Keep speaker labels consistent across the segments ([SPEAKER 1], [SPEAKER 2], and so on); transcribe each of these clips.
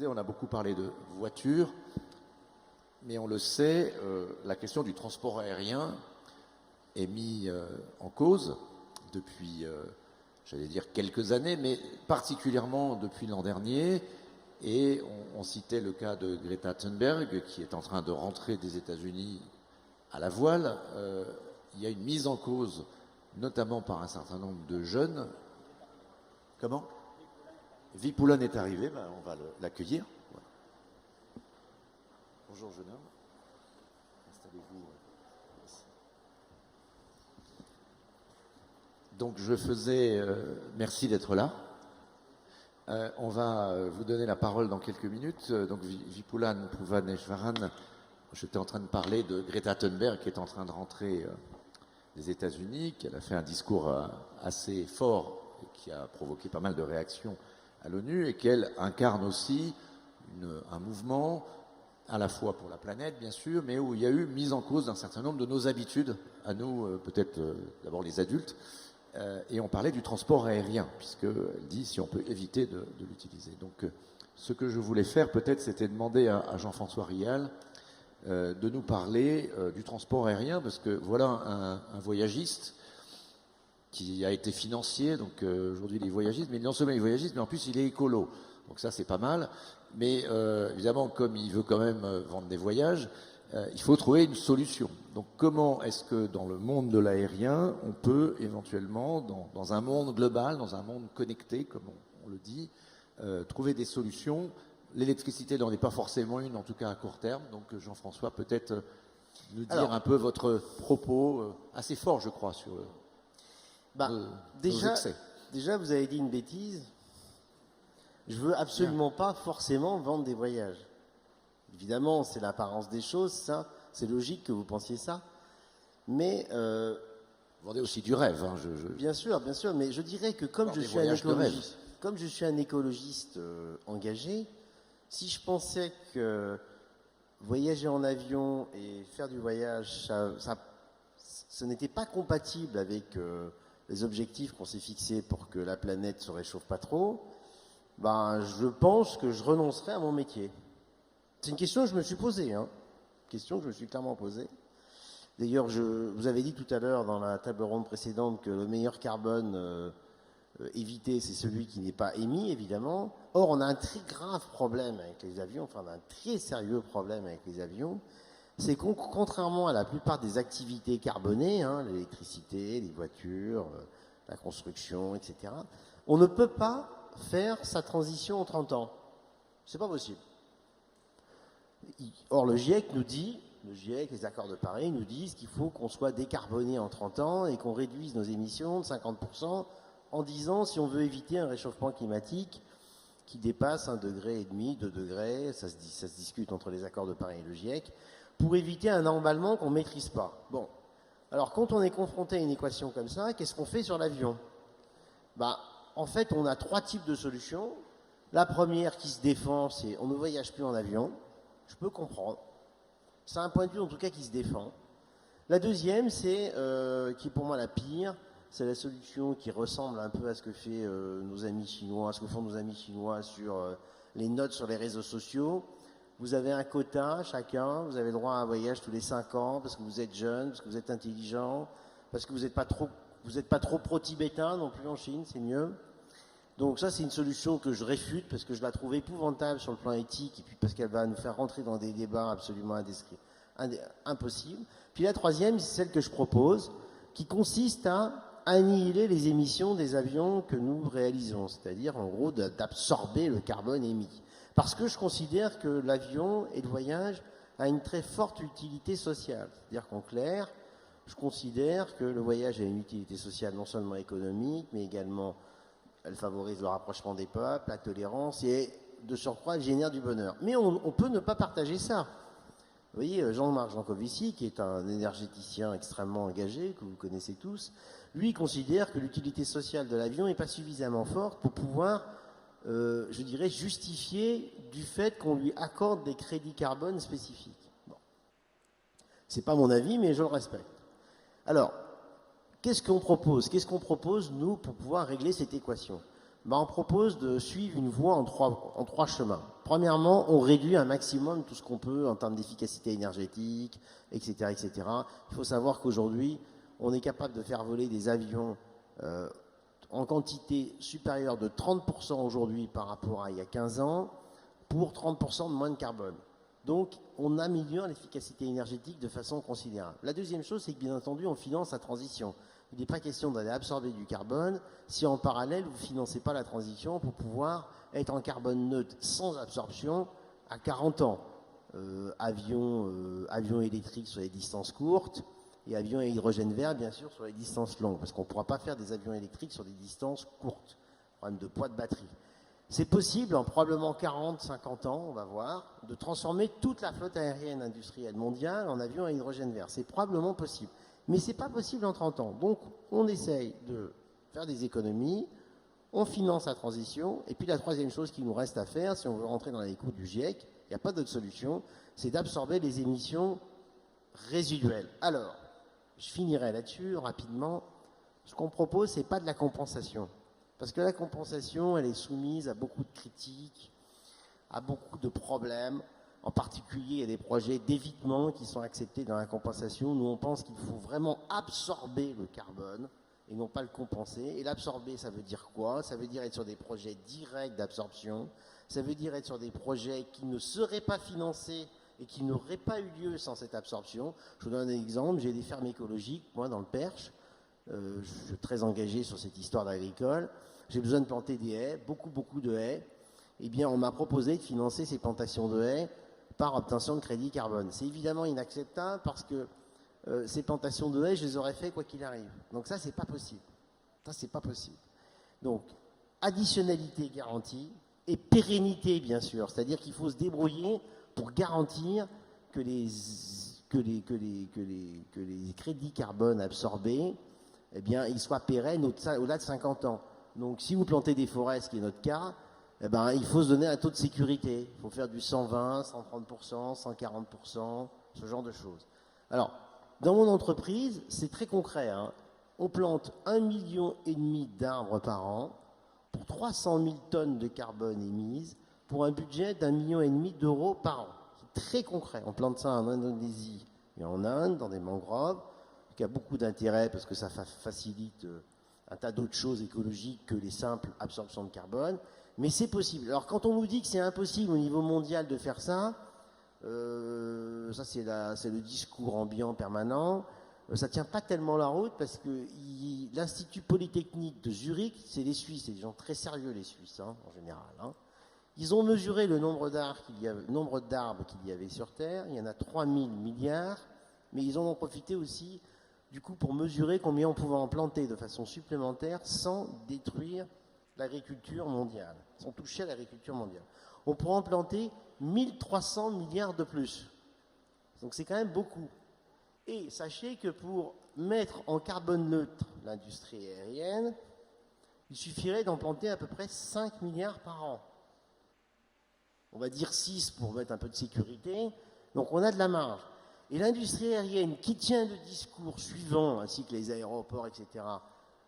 [SPEAKER 1] disais, on a beaucoup parlé de voitures, mais on le sait, la question du transport aérien est mise en cause depuis, j'allais dire, quelques années, mais particulièrement depuis l'an dernier. Et on citait le cas de Greta Thunberg, qui est en train de rentrer des États-Unis à la voile. Il y a une mise en cause, notamment par un certain nombre de jeunes. Comment ? Vipoulon est arrivé, ben on va l'accueillir. Ouais. Bonjour jeune homme. Installez-vous. Donc je faisais... merci d'être là. On va vous donner la parole dans quelques minutes. Donc Vipulan Puvaneshvaran, j'étais en train de parler de Greta Thunberg qui est en train de rentrer des États-Unis, qui a fait un discours assez fort et qui a provoqué pas mal de réactions à l'ONU et qu'elle incarne aussi un mouvement à la fois pour la planète bien sûr, mais où il y a eu mise en cause d'un certain nombre de nos habitudes, à nous peut-être d'abord les adultes, et on parlait du transport aérien, puisqu'elle dit si on peut éviter de l'utiliser. Donc ce que je voulais faire peut-être c'était demander à Jean-François Rial de nous parler du transport aérien, parce que voilà un voyagiste qui a été financier, donc aujourd'hui il est voyagiste, mais non seulement il est voyagiste, mais en plus il est écolo. Donc ça c'est pas mal, mais évidemment comme il veut quand même vendre des voyages, il faut trouver une solution. Donc comment est-ce que dans le monde de l'aérien, on peut éventuellement, dans un monde global, dans un monde connecté, comme on le dit, trouver des solutions. L'électricité n'en est pas forcément une, en tout cas à court terme. Donc Jean-François, peut-être nous dire un peu votre propos, assez fort je crois, sur nos excès.
[SPEAKER 2] Déjà, vous avez dit une bêtise. Je veux absolument pas forcément vendre des voyages. Évidemment, c'est l'apparence des choses, ça. C'est logique que vous pensiez ça. Mais... vous
[SPEAKER 1] vendez aussi du rêve. Hein,
[SPEAKER 2] Bien sûr, mais je dirais que comme je suis un écologiste engagé, si je pensais que voyager en avion et faire du voyage, ce n'était pas compatible avec les objectifs qu'on s'est fixés pour que la planète se réchauffe pas trop, ben, je pense que je renoncerais à mon métier. C'est une question que je me suis posée, hein. Question que je me suis clairement posée. D'ailleurs, vous avez dit tout à l'heure dans la table ronde précédente que le meilleur carbone évité, c'est celui qui n'est pas émis, évidemment. Or, on a un très grave problème avec les avions, enfin, on a un très sérieux problème avec les avions. C'est qu'on, contrairement à la plupart des activités carbonées, hein, l'électricité, les voitures, la construction, etc., on ne peut pas faire sa transition en 30 ans. C'est pas possible. Or, le GIEC nous dit, les accords de Paris nous disent qu'il faut qu'on soit décarboné en 30 ans et qu'on réduise nos émissions de 50% en 10 ans si on veut éviter un réchauffement climatique qui dépasse 1,5 degré, 2 degrés, ça se discute entre les accords de Paris et le GIEC, pour éviter un emballement qu'on ne maîtrise pas. Bon, alors quand on est confronté à une équation comme ça, qu'est-ce qu'on fait sur l'avion? En fait, on a 3 types de solutions. La première qui se défend, c'est on ne voyage plus en avion. Je peux comprendre. C'est un point de vue en tout cas qui se défend. La deuxième, c'est, qui est pour moi la pire, c'est la solution qui ressemble un peu à ce que fait nos amis chinois, à ce que font nos amis chinois sur les notes sur les réseaux sociaux. Vous avez un quota chacun, vous avez le droit à un voyage tous les 5 ans parce que vous êtes jeune, parce que vous êtes intelligent, parce que vous n'êtes pas trop pro-tibétain non plus en Chine, c'est mieux. Donc ça, c'est une solution que je réfute parce que je la trouve épouvantable sur le plan éthique et puis parce qu'elle va nous faire rentrer dans des débats absolument impossibles. Puis la troisième, c'est celle que je propose, qui consiste à annihiler les émissions des avions que nous réalisons, c'est-à-dire en gros d'absorber le carbone émis. Parce que je considère que l'avion et le voyage a une très forte utilité sociale. C'est-à-dire qu'en clair, je considère que le voyage a une utilité sociale non seulement économique, mais également elle favorise le rapprochement des peuples, la tolérance, et de surcroît, elle génère du bonheur. Mais on peut ne pas partager ça. Vous voyez, Jean-Marc Jancovici, qui est un énergéticien extrêmement engagé, que vous connaissez tous, lui considère que l'utilité sociale de l'avion n'est pas suffisamment forte pour pouvoir, je dirais, justifier du fait qu'on lui accorde des crédits carbone spécifiques. Bon. C'est pas mon avis, mais je le respecte. Alors, qu'est-ce qu'on propose, nous, pour pouvoir régler cette équation? on propose de suivre une voie en trois chemins. Premièrement, on réduit un maximum tout ce qu'on peut en termes d'efficacité énergétique, etc., etc. Il faut savoir qu'aujourd'hui, on est capable de faire voler des avions en quantité supérieure de 30% aujourd'hui par rapport à il y a 15 ans, pour 30% de moins de carbone. Donc, on améliore l'efficacité énergétique de façon considérable. La deuxième chose, c'est que bien entendu, on finance la transition. Il n'est pas question d'aller absorber du carbone si en parallèle, vous ne financez pas la transition pour pouvoir être en carbone neutre sans absorption à 40 ans. Avions électriques sur les distances courtes et avions à hydrogène vert, bien sûr, sur les distances longues, parce qu'on ne pourra pas faire des avions électriques sur des distances courtes. Problème de poids de batterie. C'est possible, en probablement 40, 50 ans, on va voir, de transformer toute la flotte aérienne industrielle mondiale en avions à hydrogène vert. C'est probablement possible. Mais ce n'est pas possible en 30 ans. Donc, on essaye de faire des économies, on finance la transition, et puis la troisième chose qu'il nous reste à faire, si on veut rentrer dans les coûts du GIEC, il n'y a pas d'autre solution, c'est d'absorber les émissions résiduelles. Alors, je finirai là-dessus rapidement. Ce qu'on propose, ce n'est pas de la compensation. Parce que la compensation, elle est soumise à beaucoup de critiques, à beaucoup de problèmes. En particulier, il y a des projets d'évitement qui sont acceptés dans la compensation. Nous, on pense qu'il faut vraiment absorber le carbone et non pas le compenser. Et l'absorber, ça veut dire quoi? Ça veut dire être sur des projets directs d'absorption. Ça veut dire être sur des projets qui ne seraient pas financés et qui n'auraient pas eu lieu sans cette absorption. Je vous donne un exemple. J'ai des fermes écologiques, moi, dans le Perche. Je suis très engagé sur cette histoire d'agricole. J'ai besoin de planter des haies, beaucoup de haies. Eh bien, on m'a proposé de financer ces plantations de haies par obtention de crédit carbone. C'est évidemment inacceptable parce que ces plantations de haies, je les aurais fait quoi qu'il arrive. Donc ça, c'est pas possible. Ça, c'est pas possible. Donc, additionnalité garantie et pérennité, bien sûr. C'est-à-dire qu'il faut se débrouiller pour garantir que les crédits carbone absorbés, eh bien, ils soient pérennes au-delà de 50 ans. Donc, si vous plantez des forêts, ce qui est notre cas, eh ben, il faut se donner un taux de sécurité. Il faut faire du 120, 130%, 140%, ce genre de choses. Alors, dans mon entreprise, c'est très concret. Hein. On plante 1,5 million d'arbres par an pour 300 000 tonnes de carbone émises pour un budget d'1,5 million d'euros par an. C'est très concret. On plante ça en Indonésie et en Inde, dans des mangroves, qui a beaucoup d'intérêt parce que ça facilite un tas d'autres choses écologiques que les simples absorptions de carbone. Mais c'est possible. Alors quand on nous dit que c'est impossible au niveau mondial de faire ça, ça c'est le discours ambiant permanent, ça ne tient pas tellement la route parce que l'Institut Polytechnique de Zurich, c'est les Suisses, c'est des gens très sérieux les Suisses hein, en général. Hein. Ils ont mesuré le nombre d'arbres qu'il y avait sur Terre, il y en a 3000 milliards, mais ils en ont profité aussi du coup pour mesurer combien on pouvait en planter de façon supplémentaire sans détruire l'agriculture mondiale, sans toucher à l'agriculture mondiale. On pourrait en planter 1300 milliards de plus. Donc c'est quand même beaucoup. Et sachez que pour mettre en carbone neutre l'industrie aérienne, il suffirait d'en planter à peu près 5 milliards par an. On va dire 6 pour mettre un peu de sécurité. Donc on a de la marge. Et l'industrie aérienne qui tient le discours suivant, ainsi que les aéroports, etc.,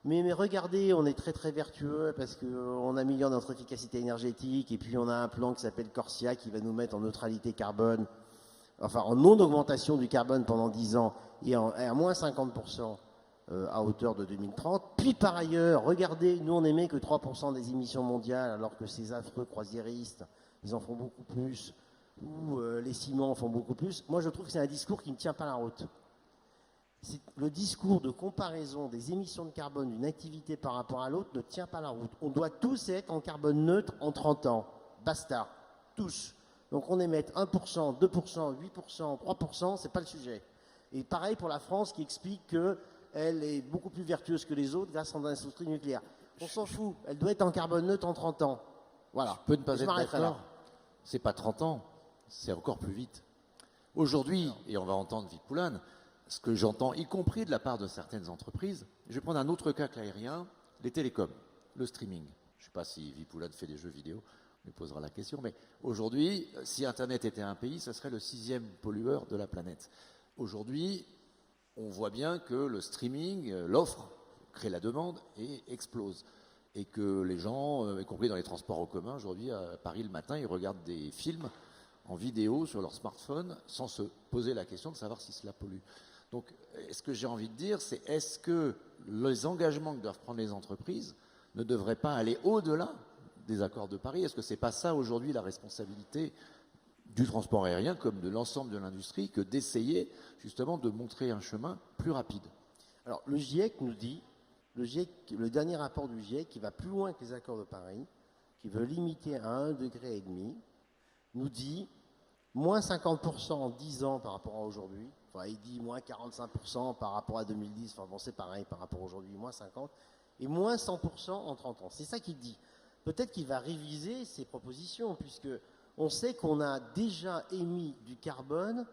[SPEAKER 2] mais regardez, on est très très vertueux parce qu'on améliore notre efficacité énergétique et puis on a un plan qui s'appelle Corsia qui va nous mettre en neutralité carbone, enfin en non-augmentation du carbone pendant 10 ans et à moins 50% à hauteur de 2030. Puis par ailleurs, regardez, nous on n'émet que 3% des émissions mondiales alors que ces affreux croisiéristes, ils en font beaucoup plus, ou les ciments en font beaucoup plus. Moi je trouve que c'est un discours qui ne tient pas la route. C'est le discours de comparaison des émissions de carbone d'une activité par rapport à l'autre ne tient pas la route. On doit tous être en carbone neutre en 30 ans. Basta. Tous. Donc on émet 1%, 2%, 8%, 3%, c'est pas le sujet. Et pareil pour la France qui explique qu'elle est beaucoup plus vertueuse que les autres grâce à l'industrie nucléaire. On s'en fout. Elle doit être en carbone neutre en 30 ans. Voilà.
[SPEAKER 1] Je peux ne pas être d'accord. C'est pas 30 ans. C'est encore plus vite. Aujourd'hui, et on va entendre Vipulan, ce que j'entends, y compris de la part de certaines entreprises, je vais prendre un autre cas que l'aérien, les télécoms, le streaming. Je ne sais pas si Vipulan fait des jeux vidéo, on lui posera la question, mais aujourd'hui, si Internet était un pays, ce serait le 6e pollueur de la planète. Aujourd'hui, on voit bien que le streaming, l'offre, crée la demande et explose. et que les gens, y compris dans les transports en commun, aujourd'hui à Paris le matin, ils regardent des films en vidéo sur leur smartphone sans se poser la question de savoir si cela pollue. Donc, ce que j'ai envie de dire, c'est est-ce que les engagements que doivent prendre les entreprises ne devraient pas aller au-delà des accords de Paris? Est-ce que c'est pas ça aujourd'hui la responsabilité du transport aérien comme de l'ensemble de l'industrie que d'essayer justement de montrer un chemin plus rapide?
[SPEAKER 2] Alors, le GIEC nous dit, le dernier rapport du GIEC, qui va plus loin que les accords de Paris, qui veut limiter à 1,5 degré, nous dit moins 50% en 10 ans par rapport à aujourd'hui. Enfin, il dit moins 45% par rapport à 2010. Enfin, bon, c'est pareil par rapport à aujourd'hui, moins 50%. Et moins 100% en 30 ans. C'est ça qu'il dit. Peut-être qu'il va réviser ses propositions, puisque on sait qu'on a déjà émis du carbone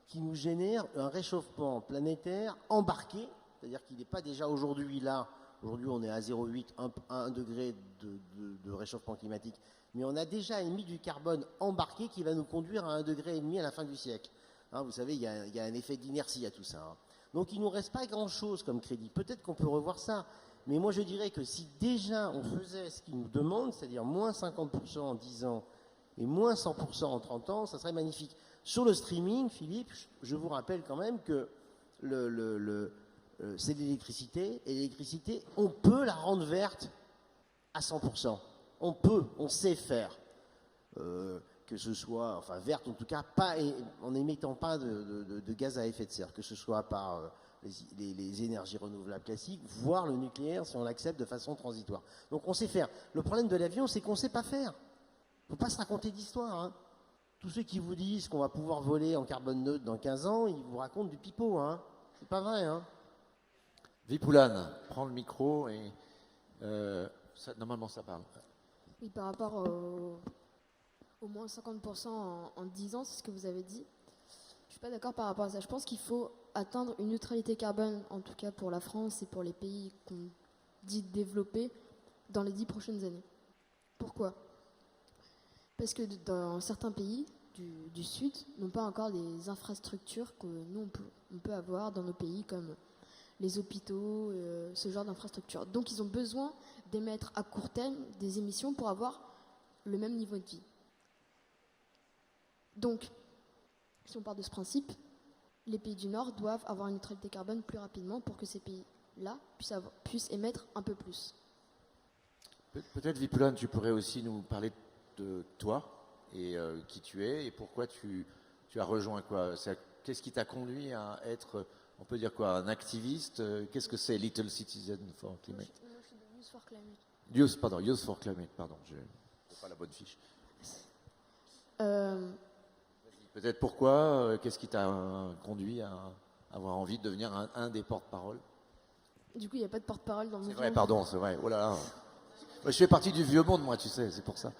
[SPEAKER 2] qui nous génère un réchauffement planétaire embarqué, c'est-à-dire qu'il n'est pas déjà aujourd'hui là. Aujourd'hui, on est à 0,8, 1 degré de réchauffement climatique. Mais on a déjà émis du carbone embarqué qui va nous conduire à 1,5 degré à la fin du siècle. Hein, vous savez, il y a un effet d'inertie à tout ça. Hein. Donc il ne nous reste pas grand-chose comme crédit. Peut-être qu'on peut revoir ça. Mais moi, je dirais que si déjà on faisait ce qu'ils nous demandent, c'est-à-dire moins 50% en 10 ans et moins 100% en 30 ans, ça serait magnifique. Sur le streaming, Philippe, je vous rappelle quand même que c'est l'électricité. Et l'électricité, on peut la rendre verte à 100%. On sait faire. Que ce soit, enfin verte en tout cas, pas, en n'émettant pas de gaz à effet de serre, que ce soit par les énergies renouvelables classiques, voire le nucléaire si on l'accepte de façon transitoire. Donc on sait faire. Le problème de l'avion, c'est qu'on ne sait pas faire. Il ne faut pas se raconter d'histoire. Hein. Tous ceux qui vous disent qu'on va pouvoir voler en carbone neutre dans 15 ans, ils vous racontent du pipeau. Hein. C'est pas vrai. Hein.
[SPEAKER 1] Vipoulane, prends le micro et normalement ça parle.
[SPEAKER 3] Oui, par rapport au moins 50% en 10 ans, c'est ce que vous avez dit. Je ne suis pas d'accord par rapport à ça. Je pense qu'il faut atteindre une neutralité carbone, en tout cas pour la France et pour les pays qu'on dit développés, dans les 10 prochaines années. Pourquoi ? Parce que dans certains pays du Sud, n'ont pas encore des infrastructures que nous, on peut avoir dans nos pays, comme les hôpitaux, ce genre d'infrastructures. Donc ils ont besoin d'émettre à court terme des émissions pour avoir le même niveau de vie. Donc, si on part de ce principe, les pays du Nord doivent avoir une neutralité carbone plus rapidement pour que ces pays-là puissent émettre un peu plus.
[SPEAKER 1] Peut-être, Vipoulane, tu pourrais aussi nous parler de toi et qui tu es et pourquoi tu as rejoint quoi. Qu'est-ce qui t'a conduit à être, on peut dire quoi, un activiste? Qu'est-ce que c'est Little Citizen for Climate?
[SPEAKER 3] Moi, je suis de Youth for Climate.
[SPEAKER 1] Youth for Climate, pardon, je n'ai pas la bonne fiche. Peut-être pourquoi, qu'est-ce qui t'a conduit à avoir envie de devenir un des porte-parole?
[SPEAKER 3] Du coup, il n'y a pas de porte-parole dans le mouvement.
[SPEAKER 1] C'est vrai, pardon, c'est vrai. Oh là là. Moi, je fais partie du vieux monde, moi, tu sais, c'est pour ça.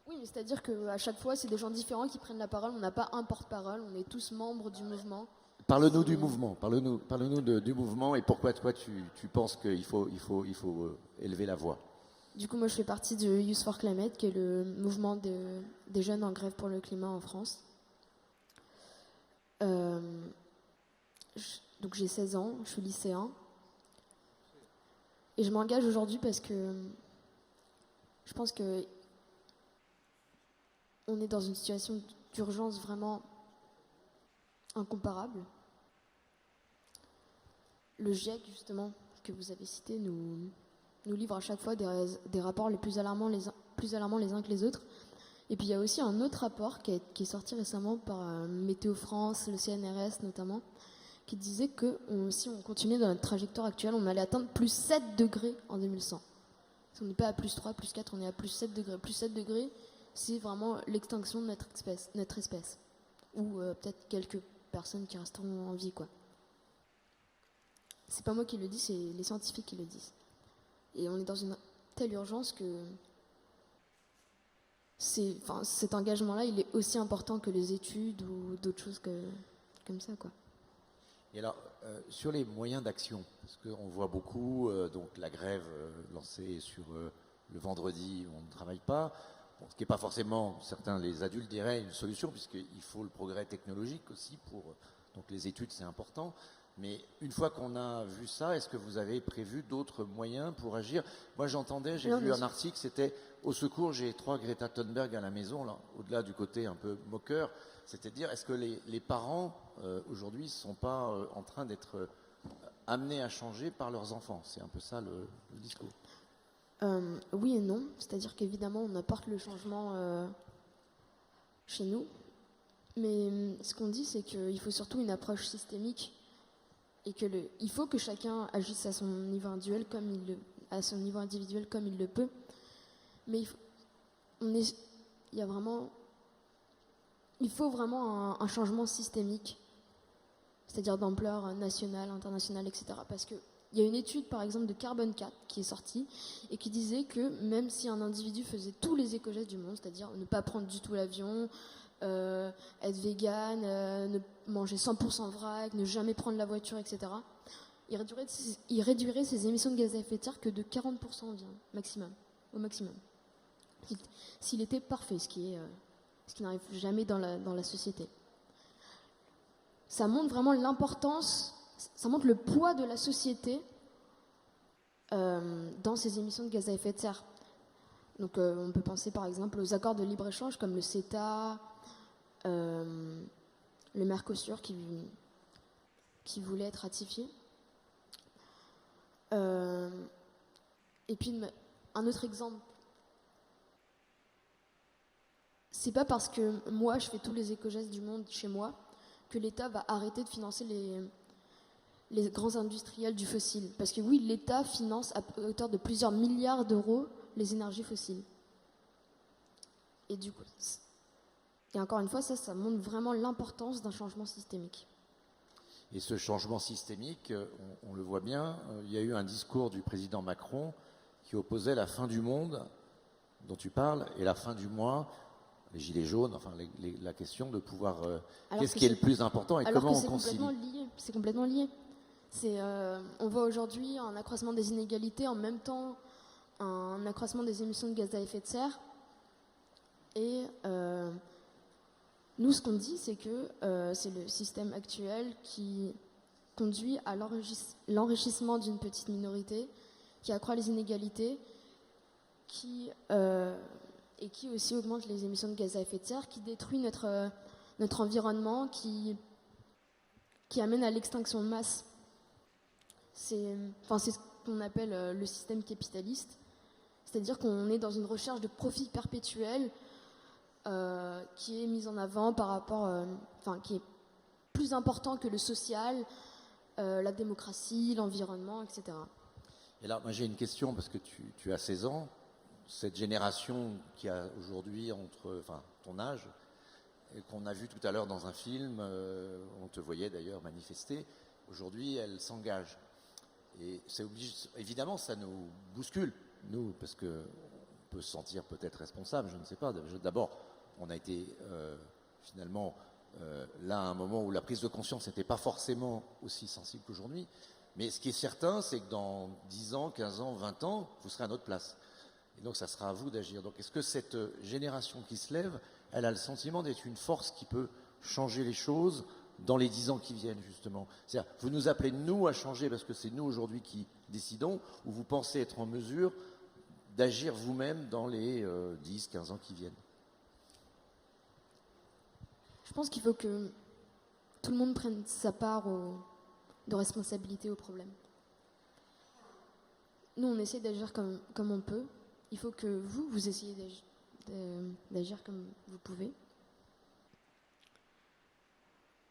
[SPEAKER 3] Oui, mais c'est-à-dire qu'à chaque fois, c'est des gens différents qui prennent la parole. On n'a pas un porte-parole, on est tous membres du mouvement.
[SPEAKER 1] Parle-nous du mouvement, parle-nous du mouvement et pourquoi toi tu penses qu'il faut élever la voix.
[SPEAKER 3] Du coup, moi je fais partie du Youth for Climate, qui est le mouvement des jeunes en grève pour le climat en France. Donc j'ai 16 ans, je suis lycéen. Et je m'engage aujourd'hui parce que je pense que on est dans une situation d'urgence vraiment incomparable. Le GIEC, justement, que vous avez cité, nous livre à chaque fois des rapports les plus alarmants les uns que les autres. Et puis il y a aussi un autre rapport qui est sorti récemment par Météo France, le CNRS notamment, qui disait que si on continuait dans notre trajectoire actuelle, on allait atteindre plus 7 degrés en 2100. Si on n'est pas à plus 3, plus 4, on est à plus 7 degrés. Plus 7 degrés, c'est vraiment l'extinction de notre espèce. Ou peut-être quelques personnes qui resteront en vie, quoi. C'est pas moi qui le dis, c'est les scientifiques qui le disent. Et on est dans une telle urgence que cet engagement-là, il est aussi important que les études ou d'autres choses comme ça, quoi.
[SPEAKER 1] Et alors, sur les moyens d'action, parce qu'on voit beaucoup, donc la grève lancée sur le vendredi où on ne travaille pas, bon, ce qui n'est pas forcément, certains les adultes diraient, une solution, puisqu'il faut le progrès technologique aussi pour Donc les études, c'est important. Mais une fois qu'on a vu ça, est-ce que vous avez prévu d'autres moyens pour agir? Moi, j'entendais, j'ai vu un article, c'était au secours, j'ai 3 Greta Thunberg à la maison, là, au-delà du côté un peu moqueur. C'est-à-dire, est-ce que les parents, aujourd'hui, ne sont pas en train d'être amenés à changer par leurs enfants? C'est un peu ça le discours.
[SPEAKER 3] Oui et non. C'est-à-dire qu'évidemment, on apporte le changement chez nous. Mais ce qu'on dit, c'est qu'il faut surtout une approche systémique et il faut que chacun agisse à son niveau individuel comme il le peut. Mais il faut vraiment un changement systémique, c'est-à-dire d'ampleur nationale, internationale, etc. Parce qu'il y a une étude, par exemple, de Carbone 4 qui est sortie et qui disait que même si un individu faisait tous les éco-gestes du monde, c'est-à-dire ne pas prendre du tout l'avion, être vegan, ne manger 100% vrac, ne jamais prendre la voiture, etc., il réduirait ses émissions de gaz à effet de serre que de 40% environ, au maximum. S'il était parfait, ce qui n'arrive jamais dans la société. Ça montre vraiment l'importance, ça montre le poids de la société dans ses émissions de gaz à effet de serre. Donc on peut penser par exemple aux accords de libre-échange comme le CETA, le Mercosur qui voulait être ratifié. Et puis un autre exemple. C'est pas parce que moi je fais tous les éco-gestes du monde chez moi que l'État va arrêter de financer les grands industriels du fossile. Parce que oui, l'État finance à hauteur de plusieurs milliards d'euros les énergies fossiles. Et du coup, et encore une fois, ça montre vraiment l'importance d'un changement systémique.
[SPEAKER 1] Et ce changement systémique, on le voit bien, il y a eu un discours du président Macron qui opposait la fin du monde, dont tu parles, et la fin du mois, les gilets jaunes, enfin la question de pouvoir... qu'est-ce qui est le plus important et comment on concilie?
[SPEAKER 3] C'est complètement lié. On voit aujourd'hui un accroissement des inégalités, en même temps un accroissement des émissions de gaz à effet de serre. Et nous, ce qu'on dit, c'est que c'est le système actuel qui conduit à l'enrichissement d'une petite minorité, qui accroît les inégalités, et qui aussi augmente les émissions de gaz à effet de serre, qui détruit notre environnement, qui amène à l'extinction de masse. C'est ce qu'on appelle le système capitaliste, c'est-à-dire qu'on est dans une recherche de profit perpétuel qui est mise en avant par rapport, qui est plus important que le social, la démocratie, l'environnement, etc.
[SPEAKER 1] Et là, moi j'ai une question, parce que tu as 16 ans, cette génération qui a aujourd'hui ton âge, et qu'on a vu tout à l'heure dans un film, on te voyait d'ailleurs manifester, aujourd'hui elle s'engage. Et évidemment ça nous bouscule, nous, parce qu'on peut se sentir peut-être responsable, je ne sais pas. D'abord, on a été finalement là à un moment où la prise de conscience n'était pas forcément aussi sensible qu'aujourd'hui. Mais ce qui est certain, c'est que dans 10 ans, 15 ans, 20 ans, vous serez à notre place. Et donc ça sera à vous d'agir. Donc est-ce que cette génération qui se lève, elle a le sentiment d'être une force qui peut changer les choses dans les 10 ans qui viennent, justement? C'est-à-dire, vous nous appelez nous à changer parce que c'est nous aujourd'hui qui décidons, ou vous pensez être en mesure d'agir vous-même dans les 10, 15 ans qui viennent?
[SPEAKER 3] Je pense qu'il faut que tout le monde prenne sa part de responsabilité au problème. Nous, on essaie d'agir comme on peut. Il faut que vous essayez d'agir comme vous pouvez.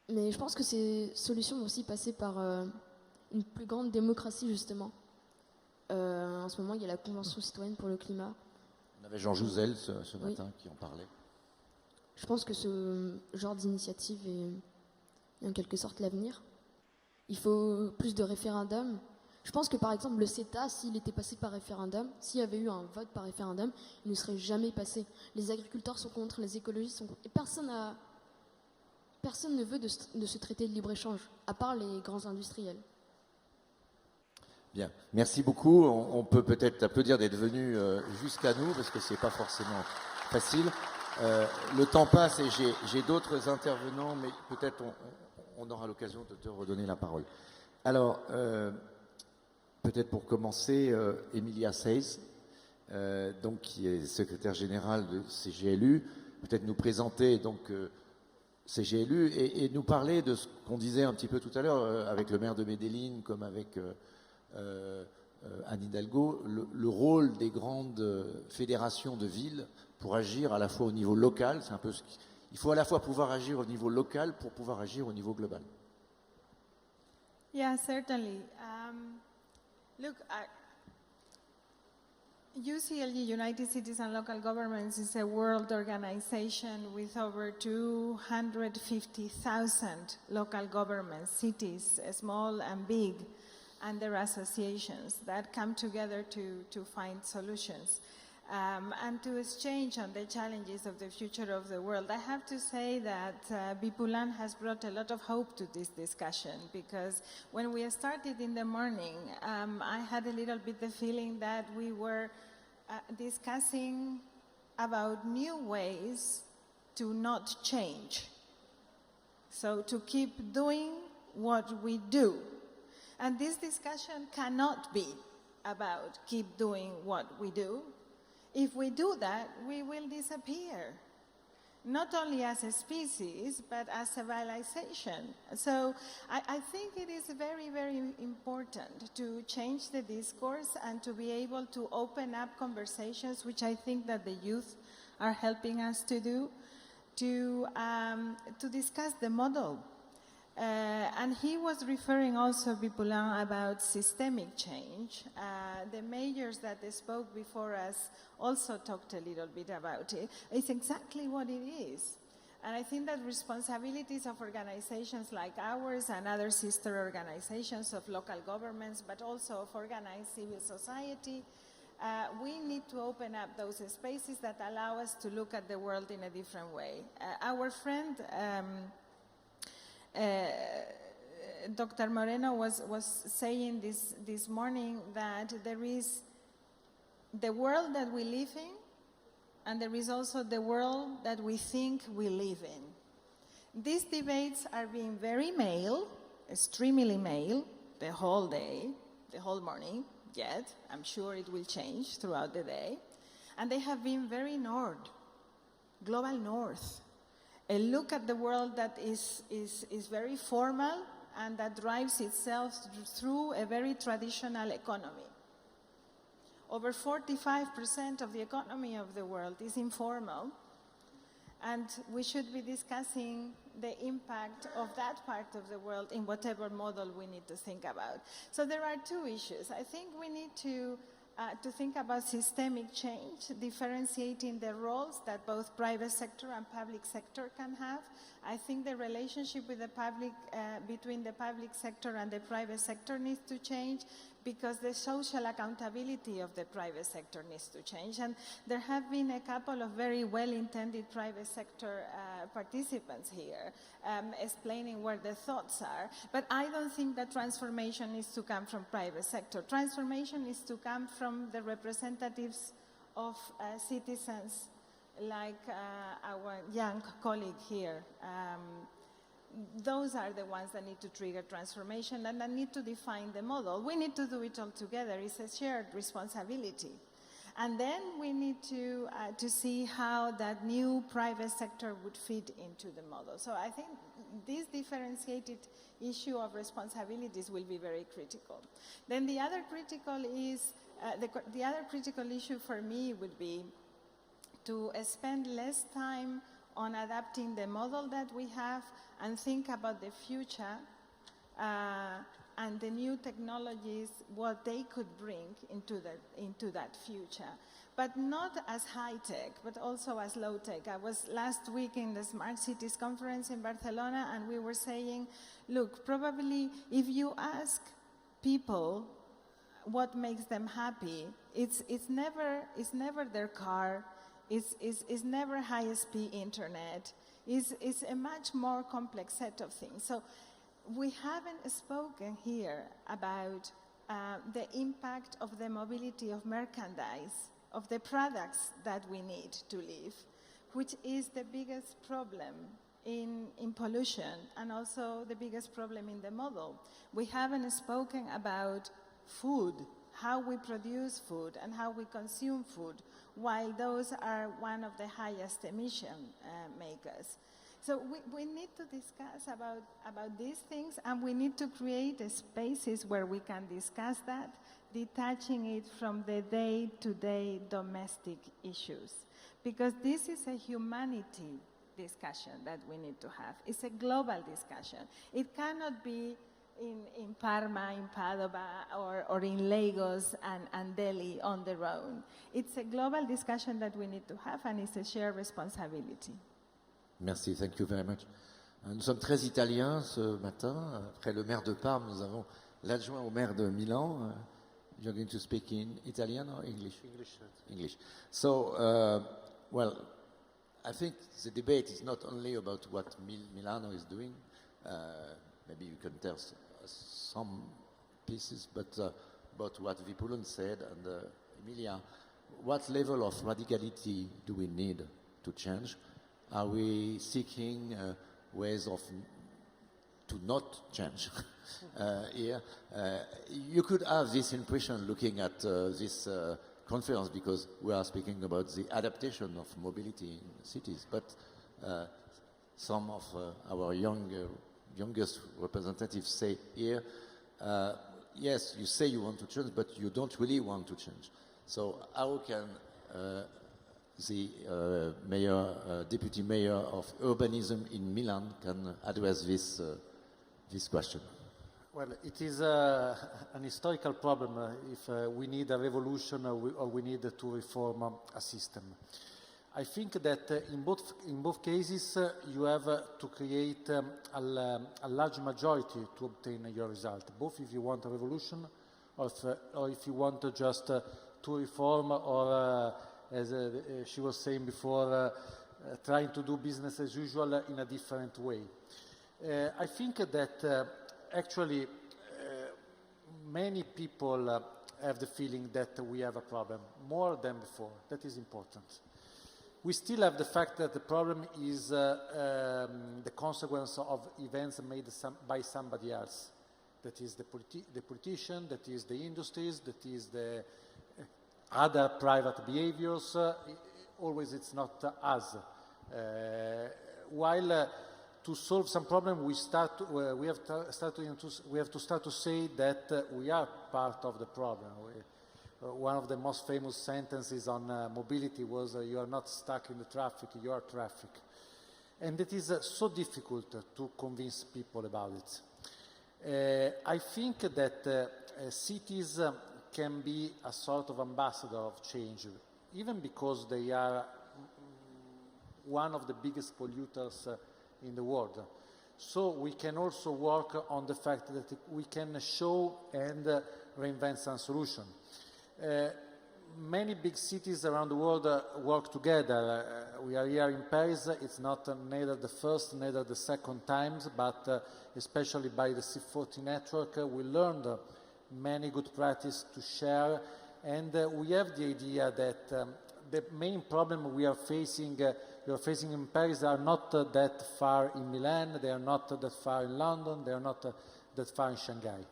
[SPEAKER 3] Mais je pense que ces solutions vont aussi passer par une plus grande démocratie, justement. En ce moment, il y a la Convention citoyenne pour le climat.
[SPEAKER 1] On avait Jean Jouzel ce matin qui en parlait.
[SPEAKER 3] Je pense que ce genre d'initiative est en quelque sorte l'avenir. Il faut plus de référendums. Je pense que par exemple le CETA, s'il était passé par référendum, s'il y avait eu un vote par référendum, il ne serait jamais passé. Les agriculteurs sont contre, les écologistes sont contre. Et personne ne veut de ce traité de libre-échange, à part les grands industriels.
[SPEAKER 1] Bien, merci beaucoup. On peut peut-être applaudir d'être venu jusqu'à nous, parce que c'est pas forcément facile. Le temps passe et j'ai d'autres intervenants, mais peut-être on aura l'occasion de te redonner la parole. Alors, peut-être pour commencer, Emilia Seiz, donc qui est secrétaire générale de CGLU, peut-être nous présenter donc CGLU et nous parler de ce qu'on disait un petit peu tout à l'heure avec le maire de Medellín comme avec Anne Hidalgo, le rôle des grandes fédérations de villes pour agir à la fois au niveau local. C'est un peu il faut à la fois pouvoir agir au niveau local pour pouvoir agir au niveau global.
[SPEAKER 4] Yeah, certainly. Look, UCLG, United Cities and Local Governments, is a world organization with over 250,000 local governments, cities, small and big, and their associations that come together to find solutions and to exchange on the challenges of the future of the world. I have to say that Bipulan has brought a lot of hope to this discussion, because when we started in the morning, I had a little bit the feeling that we were discussing about new ways to not change. So to keep doing what we do. And this discussion cannot be about keep doing what we do. If we do that, we will disappear, not only as a species, but as civilization. So I think it is very, very important to change the discourse and to be able to open up conversations, which I think that the youth are helping us to do, to discuss the model. And he was referring also, Bipulan, about systemic change. The mayors that they spoke before us also talked a little bit about it. It's exactly what it is. And I think that responsibilities of organizations like ours and other sister organizations of local governments, but also of organized civil society, we need to open up those spaces that allow us to look at the world in a different way. Our friend, Dr. Moreno was saying this morning that there is the world that we live in, and there is also the world that we think we live in. These debates are being very male, extremely male, the whole day, the whole morning, yet I'm sure it will change throughout the day. And they have been very north, global north. A look at the world that is very formal and that drives itself through a very traditional economy. Over 45% of the economy of the world is informal, and we should be discussing the impact of that part of the world in whatever model we need to think about. So there are two issues. I think we need to think about systemic change, differentiating the roles that both private sector and public sector can have. I think the relationship with the public, between the public sector and the private sector needs to change, because the social accountability of the private sector needs to change. And there have been a couple of very well-intended private sector participants here explaining where the thoughts are. But I don't think that transformation needs to come from private sector. Transformation needs to come from the representatives of citizens, like our young colleague here. Those are the ones that need to trigger transformation and that need to define the model. We need to do it all together. It's a shared responsibility. And then we need to see how that new private sector would fit into the model. So I think this differentiated issue of responsibilities will be very critical. Then the other critical is, the other critical issue for me would be to spend less time on adapting the model that we have and think about the future and the new technologies, what they could bring into that future. But not as high-tech, but also as low-tech. I was last week in the Smart Cities Conference in Barcelona, and we were saying, look, probably if you ask people what makes them happy, it's never their car, it's never high-speed internet. It's a much more complex set of things. So we haven't spoken here about the impact of the mobility of merchandise, of the products that we need to live, which is the biggest problem in pollution, and also the biggest problem in the model. We haven't spoken about food, how we produce food and how we consume food, while those are one of the highest emission makers. So we need to discuss about these things, and we need to create spaces where we can discuss that, detaching it from the day-to-day domestic issues. Because this is a humanity discussion that we need to have. It's a global discussion. It cannot be in Parma, in Padova, or in Lagos and Delhi on their own. It's a global discussion that we need to have, and it's a shared responsibility.
[SPEAKER 1] Merci, thank you very much. Nous sommes très italiens ce matin. Après le maire de Parme, nous avons l'adjoint au maire de Milan. You're going to speak in Italian or English?
[SPEAKER 5] English.
[SPEAKER 1] English. So, well, I think the debate is not only about what Milano is doing. Maybe you can tell some pieces, but about what Vipulun said and Emilia. What level of radicality do we need to change? Are we seeking ways to not change here? You could have this impression looking at this conference, because we are speaking about the adaptation of mobility in cities, but some of our youngest representatives say here, yes, you say you want to change, but you don't really want to change. So how can the deputy mayor of urbanism in Milan can address this question?
[SPEAKER 5] Well, it is an historical problem if we need a revolution or we need to reform a system. I think that in both cases you have to create a large majority to obtain your result, both if you want a revolution or if you want just to reform, or as she was saying before, trying to do business as usual in a different way. I think that actually many people have the feeling that we have a problem, more than before. That is important. We still have the fact that the problem is the consequence of events made by somebody else. That is the politician, that is the industries, that is the other private behaviors. Always it's not us. While to solve some problem, we have to start to say that we are part of the problem. One of the most famous sentences on mobility was, you are not stuck in the traffic, you are traffic. And it is so difficult to convince people about it. I think that cities can be a sort of ambassador of change, even because they are one of the biggest polluters in the world. So we can also work on the fact that we can show and reinvent some solution. Many big cities around the world work together. We are here in Paris. It's not neither the first, neither the second times, but especially by the C40 network, we learned many good practice to share. And we have the idea that the main problem we are facing in Paris are not that far in Milan, they are not that far in London, they are not that far in Shanghai.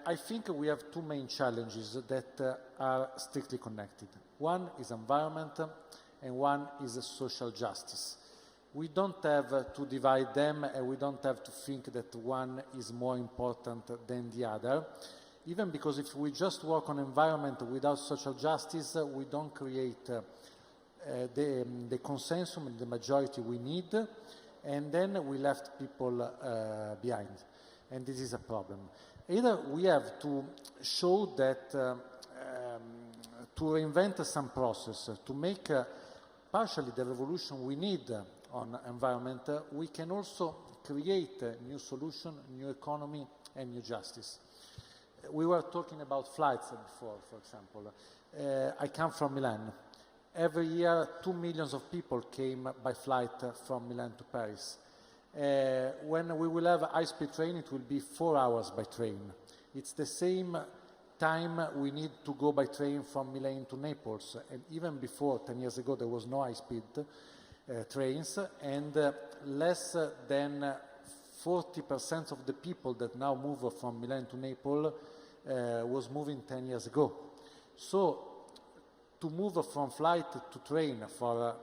[SPEAKER 5] I think we have two main challenges that are strictly connected. One is environment and one is social justice. We don't have to divide them, and we don't have to think that one is more important than the other. Even because if we just work on environment without social justice, we don't create the consensus and the majority we need, and then we left people behind. And this is a problem. Either we have to show that to reinvent some process, to make partially the revolution we need on environment, we can also create a new solution, new economy, and new justice. We were talking about flights before, for example. I come from Milan. Every year, 2 million of people came by flight from Milan to Paris. When we will have a high-speed train, it will be 4 hours by train. It's the same time we need to go by train from Milan to Naples. And even before, 10 years ago, there was no high-speed trains. And less than 40% of the people that now move from Milan to Naples was moving 10 years ago. So to move from flight to train for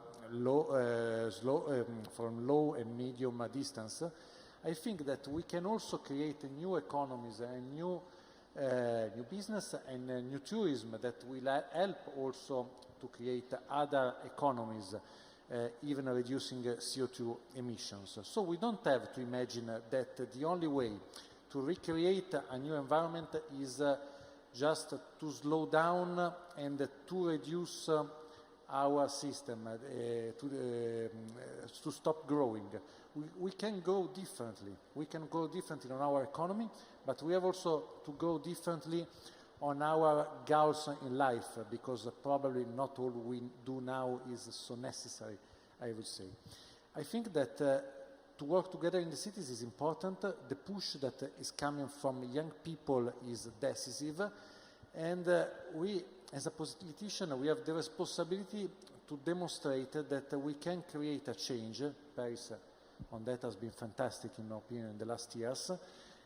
[SPEAKER 5] from low and medium distance, I think that we can also create new economies and new business and new tourism that will help also to create other economies, even reducing CO2 emissions. So we don't have to imagine that the only way to recreate a new environment is just to slow down and to reduce our system, to stop growing. We can go differently. We can go differently on our economy, but we have also to go differently on our goals in life, because probably not all we do now is so necessary, I would say. I think that to work together in the cities is important. The push that is coming from young people is decisive, and we, as a politician, we have the responsibility to demonstrate that we can create a change. Paris on that has been fantastic, in my opinion, in the last years.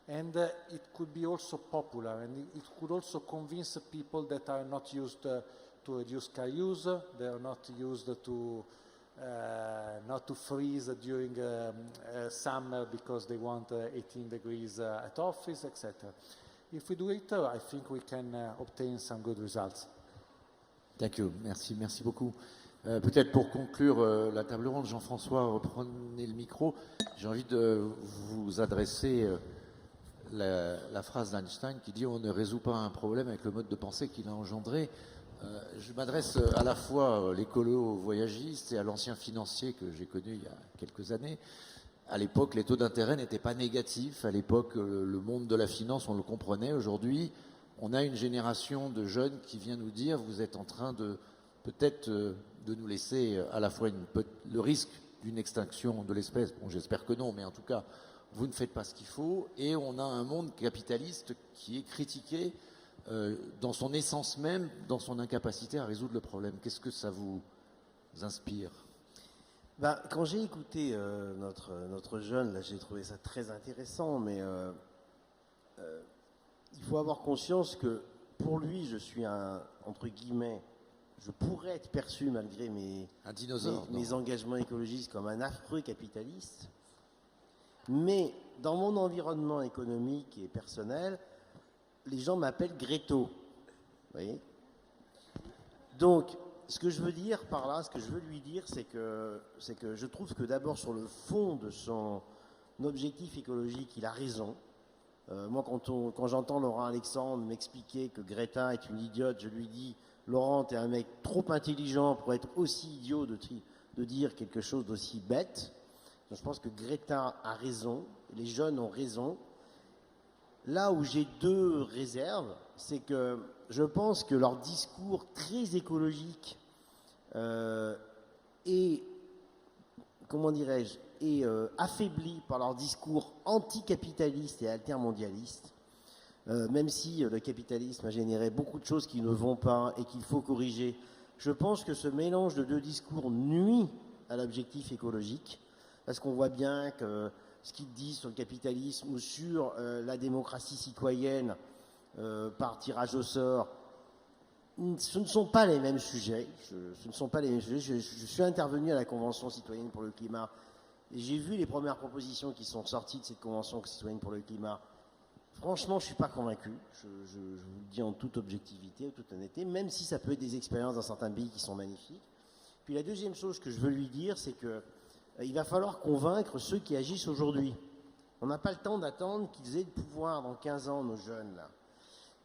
[SPEAKER 5] And it could be also popular, and it could also convince people that are not used to reduce car use, they are not used to not to freeze during summer because they want 18 degrees at office, etc. If we do it, I think we can obtain some good results.
[SPEAKER 1] Thank you. Merci beaucoup. Peut-être pour conclure la table ronde, Jean-François, reprenez le micro. J'ai envie de vous adresser la phrase d'Einstein qui dit « On ne résout pas un problème avec le mode de pensée qu'il a engendré ». Je m'adresse à la fois à l'écolo voyagiste et à l'ancien financier que j'ai connu il y a quelques années. À l'époque, les taux d'intérêt n'étaient pas négatifs. À l'époque, le monde de la finance, on le comprenait. Aujourd'hui, on a une génération de jeunes qui vient nous dire « Vous êtes en train de peut-être de nous laisser à la fois le risque d'une extinction de l'espèce. » Bon, j'espère que non, mais en tout cas, vous ne faites pas ce qu'il faut. Et on a un monde capitaliste qui est critiqué dans son essence même, dans son incapacité à résoudre le problème. Qu'est-ce que ça vous inspire ?
[SPEAKER 2] Quand j'ai écouté notre jeune, là, j'ai trouvé ça très intéressant, mais il faut avoir conscience que pour lui, je suis entre guillemets, je pourrais être perçu malgré mes engagements écologistes comme un affreux capitaliste, mais dans mon environnement économique et personnel, les gens m'appellent Gréto. Vous voyez ? Donc, ce que je veux dire par là, ce que je veux lui dire, c'est que je trouve que d'abord sur le fond de son objectif écologique, il a raison. Moi, quand j'entends Laurent Alexandre m'expliquer que Greta est une idiote, je lui dis « Laurent, t'es un mec trop intelligent pour être aussi idiot de dire quelque chose d'aussi bête ». Donc, je pense que Greta a raison, les jeunes ont raison. Là où j'ai deux réserves, c'est que je pense que leur discours très écologique est, comment dirais-je, est affaibli par leur discours anticapitaliste et altermondialiste, même si le capitalisme a généré beaucoup de choses qui ne vont pas et qu'il faut corriger. Je pense que ce mélange de deux discours nuit à l'objectif écologique, parce qu'on voit bien que ce qu'ils disent sur le capitalisme ou sur la démocratie citoyenne par tirage au sort, ce ne sont pas les mêmes sujets. Ce ne sont pas les mêmes sujets. Je suis intervenu à la Convention citoyenne pour le climat et j'ai vu les premières propositions qui sont sorties de cette Convention citoyenne pour le climat. Franchement, je ne suis pas convaincu. Je vous le dis en toute objectivité, en toute honnêteté, même si ça peut être des expériences dans certains pays qui sont magnifiques. Puis la deuxième chose que je veux lui dire, c'est que il va falloir convaincre ceux qui agissent aujourd'hui. On n'a pas le temps d'attendre qu'ils aient le pouvoir dans 15 ans, nos jeunes, là.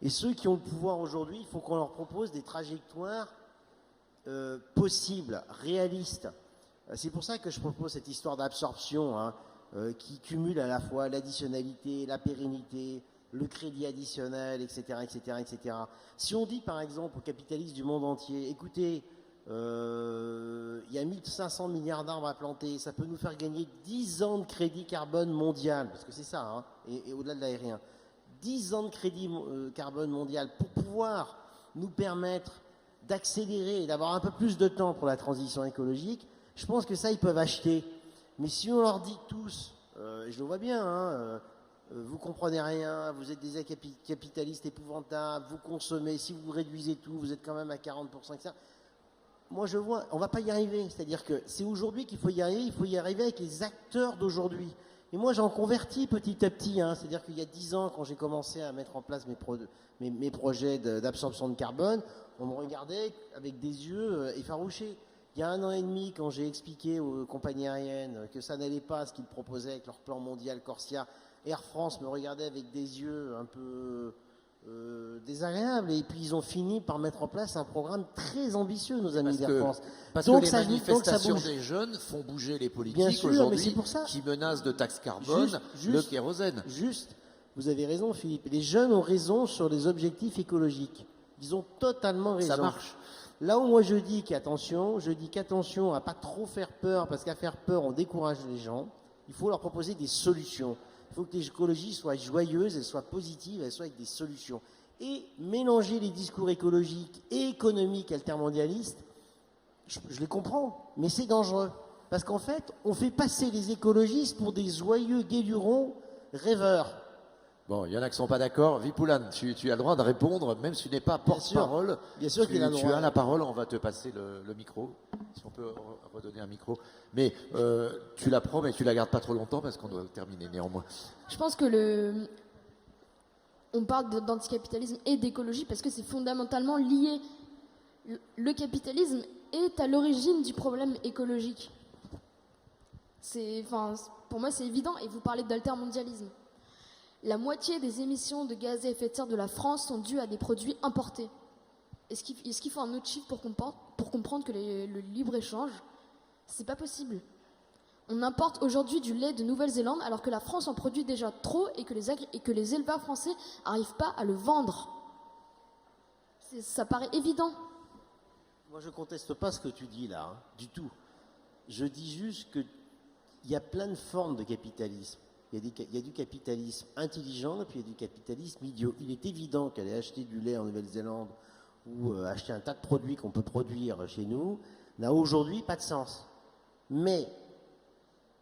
[SPEAKER 2] Et ceux qui ont le pouvoir aujourd'hui, il faut qu'on leur propose des trajectoires possibles, réalistes. C'est pour ça que je propose cette histoire d'absorption qui cumule à la fois l'additionnalité, la pérennité, le crédit additionnel, etc., etc., etc. Si on dit, par exemple, aux capitalistes du monde entier, écoutez, il y a 1500 milliards d'arbres à planter, ça peut nous faire gagner 10 ans de crédit carbone mondial, parce que c'est ça, et au-delà de l'aérien, 10 ans de crédit carbone mondial pour pouvoir nous permettre d'accélérer et d'avoir un peu plus de temps pour la transition écologique. Je pense que ça, ils peuvent acheter. Mais si on leur dit tous, et je le vois bien, vous comprenez rien, vous êtes des capitalistes épouvantables, vous consommez, si vous réduisez tout, vous êtes quand même à 40%, etc. Moi, je vois, on ne va pas y arriver. C'est-à-dire que c'est aujourd'hui qu'il faut y arriver, il faut y arriver avec les acteurs d'aujourd'hui. Et moi, j'en convertis petit à petit. C'est-à-dire qu'il y a 10 ans, quand j'ai commencé à mettre en place mes projets d'absorption de carbone, on me regardait avec des yeux effarouchés. Il y a 1 an et demi, quand j'ai expliqué aux compagnies aériennes que ça n'allait pas ce qu'ils proposaient avec leur plan mondial Corsia, Air France me regardait avec des yeux un peu désagréables. Et puis, ils ont fini par mettre en place un programme très ambitieux, nos amis d'Air France.
[SPEAKER 1] Parce
[SPEAKER 2] Donc,
[SPEAKER 1] que les
[SPEAKER 2] ça
[SPEAKER 1] manifestations
[SPEAKER 2] bouge.
[SPEAKER 1] des jeunes font bouger les
[SPEAKER 2] Bien
[SPEAKER 1] politiques
[SPEAKER 2] sûr, mais c'est
[SPEAKER 1] aujourd'hui
[SPEAKER 2] pour ça.
[SPEAKER 1] qui menacent de taxes carbone le kérosène.
[SPEAKER 2] Juste, vous avez raison, Philippe. Les jeunes ont raison sur les objectifs écologiques. Ils ont totalement raison.
[SPEAKER 1] Ça marche.
[SPEAKER 2] Là où moi je dis qu'attention à pas trop faire peur, parce qu'à faire peur, on décourage les gens. Il faut leur proposer des solutions. Il faut que l'écologie soit joyeuse, elle soit positive, elle soit avec des solutions. Et mélanger les discours écologiques et économiques altermondialistes, je les comprends, mais c'est dangereux. Parce qu'en fait, on fait passer les écologistes pour des joyeux guélurons rêveurs.
[SPEAKER 1] Bon, il y en a qui ne sont pas d'accord. Vipoulan, tu as le droit de répondre, même si tu n'es pas porte-parole.
[SPEAKER 2] Bien sûr qu'il a le droit.
[SPEAKER 1] Tu as la parole, on va te passer le micro, si on peut redonner un micro. Mais tu la prends, mais tu la gardes pas trop longtemps parce qu'on doit terminer néanmoins.
[SPEAKER 3] Je pense que on parle d'anticapitalisme et d'écologie parce que c'est fondamentalement lié. Le capitalisme est à l'origine du problème écologique. Pour moi, c'est évident. Et vous parlez d'altermondialisme. La moitié des émissions de gaz à effet de serre de la France sont dues à des produits importés. Est-ce qu'il faut un autre chiffre pour comprendre que le libre-échange, c'est pas possible? On importe aujourd'hui du lait de Nouvelle-Zélande alors que la France en produit déjà trop et que les éleveurs français n'arrivent pas à le vendre. Ça paraît évident.
[SPEAKER 2] Moi, je ne conteste pas ce que tu dis là, du tout. Je dis juste qu'il y a plein de formes de capitalisme. Il y a du capitalisme intelligent et puis il y a du capitalisme idiot. Il est évident qu'aller acheter du lait en Nouvelle-Zélande ou acheter un tas de produits qu'on peut produire chez nous n'a aujourd'hui pas de sens. Mais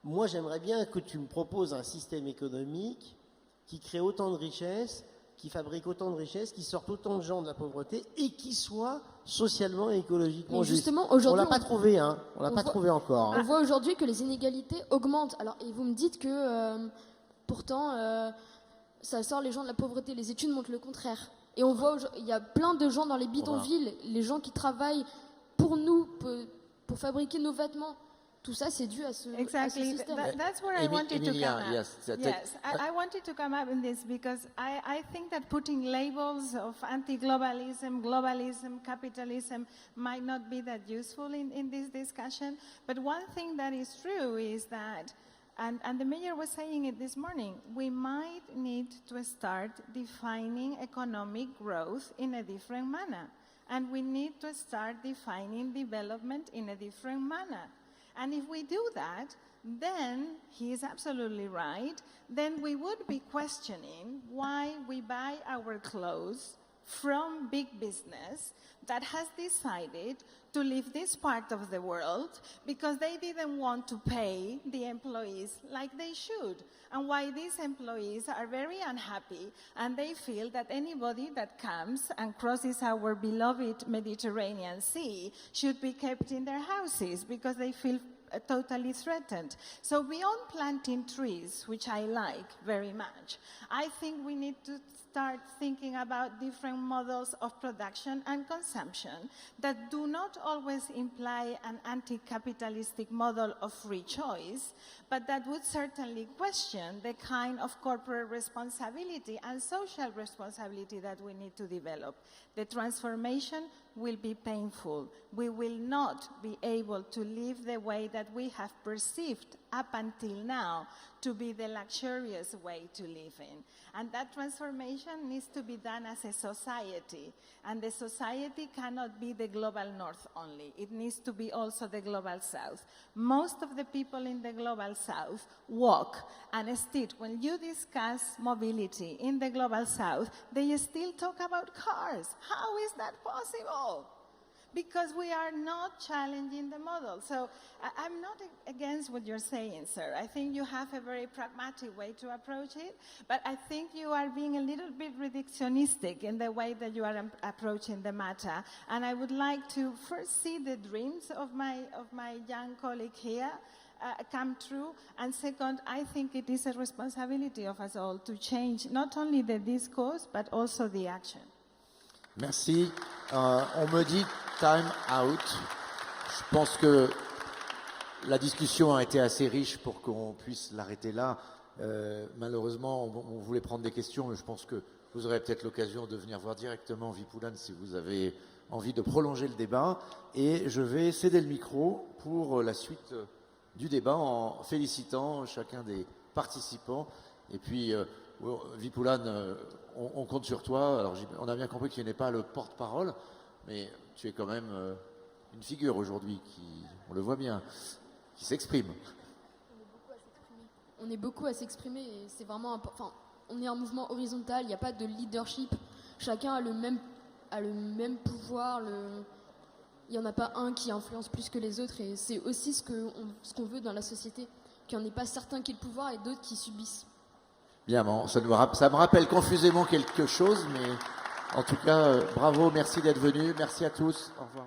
[SPEAKER 2] moi, j'aimerais bien que tu me proposes un système économique qui crée autant de richesses, qui fabrique autant de richesses, qui sorte autant de gens de la pauvreté et qui soit socialement et écologiquement juste.
[SPEAKER 3] Justement, aujourd'hui,
[SPEAKER 2] on l'a pas trouvé, on l'a pas trouvé encore.
[SPEAKER 3] On voit aujourd'hui que les inégalités augmentent. Alors, et vous me dites que pourtant, ça sort les gens de la pauvreté. Les études montrent le contraire. Et on voit, il y a plein de gens dans les bidonvilles, les gens qui travaillent pour nous, pour fabriquer nos vêtements. Tout ça, c'est dû à ce système.
[SPEAKER 4] That's where I wanted to come up.
[SPEAKER 1] Yes,
[SPEAKER 4] I wanted to come up in this because I think that putting labels of anti-globalism, globalism, capitalism might not be that useful in this discussion. But one thing that is true is that, and the mayor was saying it this morning, we might need to start defining economic growth in a different manner. And we need to start defining development in a different manner. And if we do that, then he is absolutely right, then we would be questioning why we buy our clothes from big business that has decided to leave this part of the world because they didn't want to pay the employees like they should, and why these employees are very unhappy and they feel that anybody that comes and crosses our beloved Mediterranean Sea should be kept in their houses because they feel totally threatened. So beyond planting trees, which I like very much, I think we need to start thinking about different models of production and consumption that do not always imply an anti-capitalistic model of free choice, but that would certainly question the kind of corporate responsibility and social responsibility that we need to develop. The transformation will be painful. We will not be able to live the way that we have perceived up until now to be the luxurious way to live in. And that transformation needs to be done as a society. And the society cannot be the global north only. It needs to be also the global south. Most of the people in the global south walk, and still, when you discuss mobility in the global south, they still talk about cars. How is that possible? because we are not challenging the model. So I'm not against what you're saying, sir. I think you have a very pragmatic way to approach it, but I think you are being a little bit reductionistic in the way that you are approaching the matter. And I would like to first see the dreams of my young colleague here come true. And second, I think it is a responsibility of us all to change not only the discourse, but also the action.
[SPEAKER 1] Merci. On me dit time out. Je pense que la discussion a été assez riche pour qu'on puisse l'arrêter là. Malheureusement, on voulait prendre des questions, mais je pense que vous aurez peut-être l'occasion de venir voir directement Vipoulan si vous avez envie de prolonger le débat. Et je vais céder le micro pour la suite du débat en félicitant chacun des participants. Et puis, Vipoulan, on compte sur toi. Alors, on a bien compris que tu n'es pas le porte-parole, mais tu es quand même une figure aujourd'hui qui, on le voit bien, qui s'exprime.
[SPEAKER 3] On est beaucoup à s'exprimer et c'est vraiment important. On est un mouvement horizontal, il n'y a pas de leadership. Chacun a le même pouvoir. Il n'y en a pas un qui influence plus que les autres et c'est aussi ce qu'on veut dans la société, qu'il n'y en ait pas certains qui aient le pouvoir et d'autres qui subissent.
[SPEAKER 1] Bien, bon, ça me rappelle confusément quelque chose, mais en tout cas, bravo, merci d'être venu, merci à tous, au revoir.